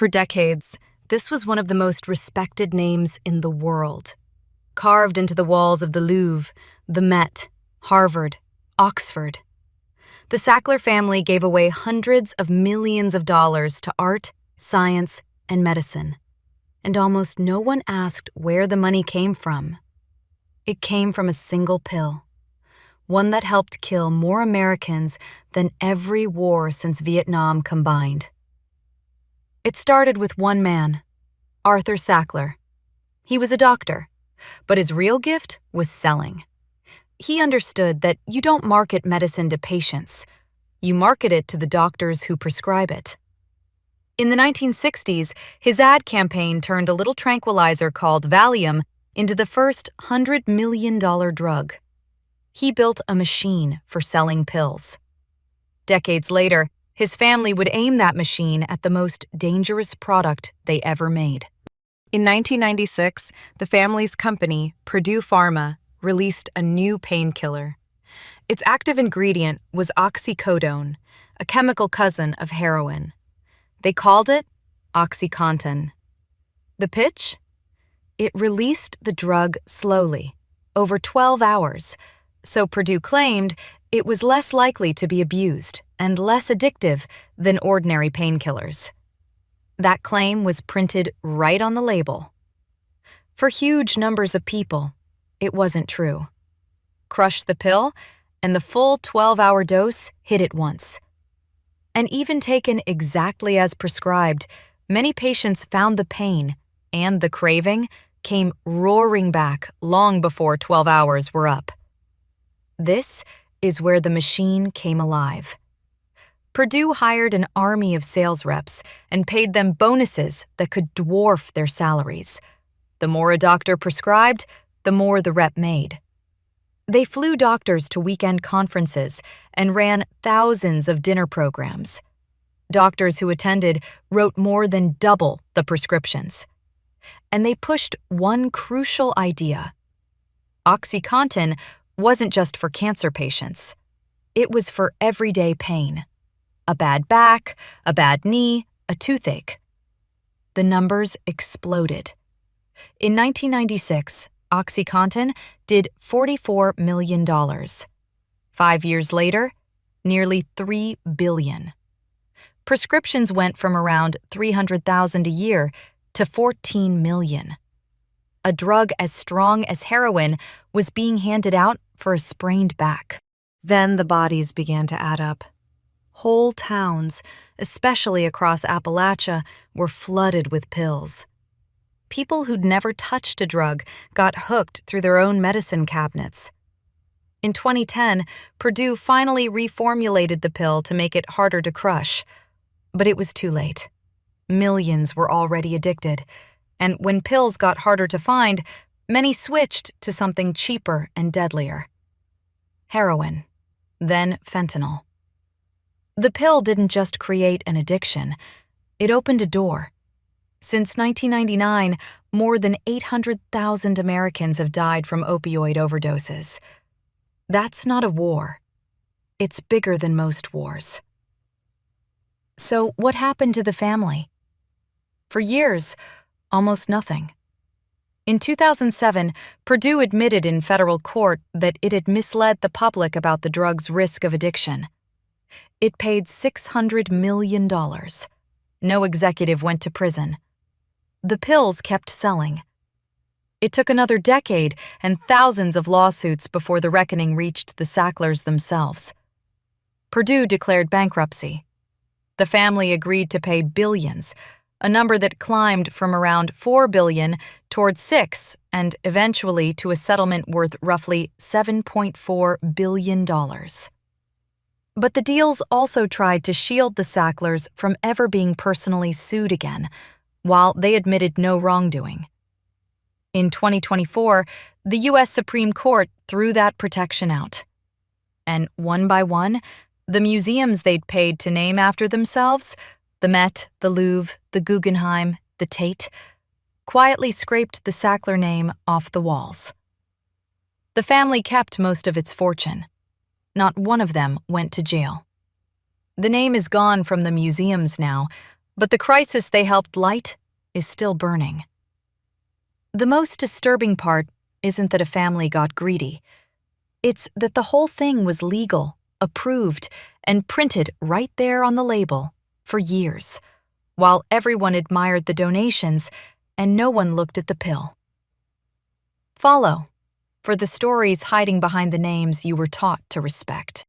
For decades, this was one of the most respected names in the world. Carved into the walls of the Louvre, the Met, Harvard, Oxford. The Sackler family gave away hundreds of millions of dollars to art, science, and medicine. And almost no one asked where the money came from. It came from a single pill, one that helped kill more Americans than every war since Vietnam combined. It started with one man, Arthur Sackler. He was a doctor, but his real gift was selling. He understood that you don't market medicine to patients. You market it to the doctors who prescribe it. In the 1960s, his ad campaign turned a little tranquilizer called Valium into the first $100 million drug. He built a machine for selling pills. Decades later, his family would aim that machine at the most dangerous product they ever made. In 1996, the family's company, Purdue Pharma, released a new painkiller. Its active ingredient was OxyContin, a chemical cousin of heroin. They called it OxyContin. The pitch? It released the drug slowly, over 12 hours, so Purdue claimed it was less likely to be abused and less addictive than ordinary painkillers. That claim was printed right on the label. For huge numbers of people, it wasn't true. Crush the pill, and the full 12-hour dose hit at once. And even taken exactly as prescribed, many patients found the pain and the craving came roaring back long before 12 hours were up. This is where the machine came alive. Purdue hired an army of sales reps and paid them bonuses that could dwarf their salaries. The more a doctor prescribed, the more the rep made. They flew doctors to weekend conferences and ran thousands of dinner programs. Doctors who attended wrote more than double the prescriptions. And they pushed one crucial idea. OxyContin wasn't just for cancer patients. It was for everyday pain. A bad back, a bad knee, a toothache. The numbers exploded. In 1996, OxyContin did $44 million. 5 years later, nearly $3 billion. Prescriptions went from around 300,000 a year to 14 million. A drug as strong as heroin was being handed out for a sprained back. Then the bodies began to add up. Whole towns, especially across Appalachia, were flooded with pills. People who'd never touched a drug got hooked through their own medicine cabinets. In 2010, Purdue finally reformulated the pill to make it harder to crush. But it was too late. Millions were already addicted, and when pills got harder to find, many switched to something cheaper and deadlier. Heroin, then fentanyl. The pill didn't just create an addiction, it opened a door. Since 1999, more than 800,000 Americans have died from opioid overdoses. That's not a war. It's bigger than most wars. So what happened to the family? For years, almost nothing. In 2007, Purdue admitted in federal court that it had misled the public about the drug's risk of addiction. It paid $600 million. No executive went to prison. The pills kept selling. It took another decade and thousands of lawsuits before the reckoning reached the Sacklers themselves. Purdue declared bankruptcy. The family agreed to pay billions, a number that climbed from around $4 billion toward $6 and eventually to a settlement worth roughly $7.4 billion. But the deals also tried to shield the Sacklers from ever being personally sued again, while they admitted no wrongdoing. In 2024, the U.S. Supreme Court threw that protection out. And one by one, the museums they'd paid to name after themselves, the Met, the Louvre, the Guggenheim, the Tate, quietly scraped the Sackler name off the walls. The family kept most of its fortune. Not one of them went to jail. The name is gone from the museums now, But the crisis they helped light is still burning. The most disturbing part isn't that a family got greedy. It's that the whole thing was legal, approved, and printed right there on the label for years, while everyone admired the donations and no one looked at the pill. Follow for the stories hiding behind the names you were taught to respect.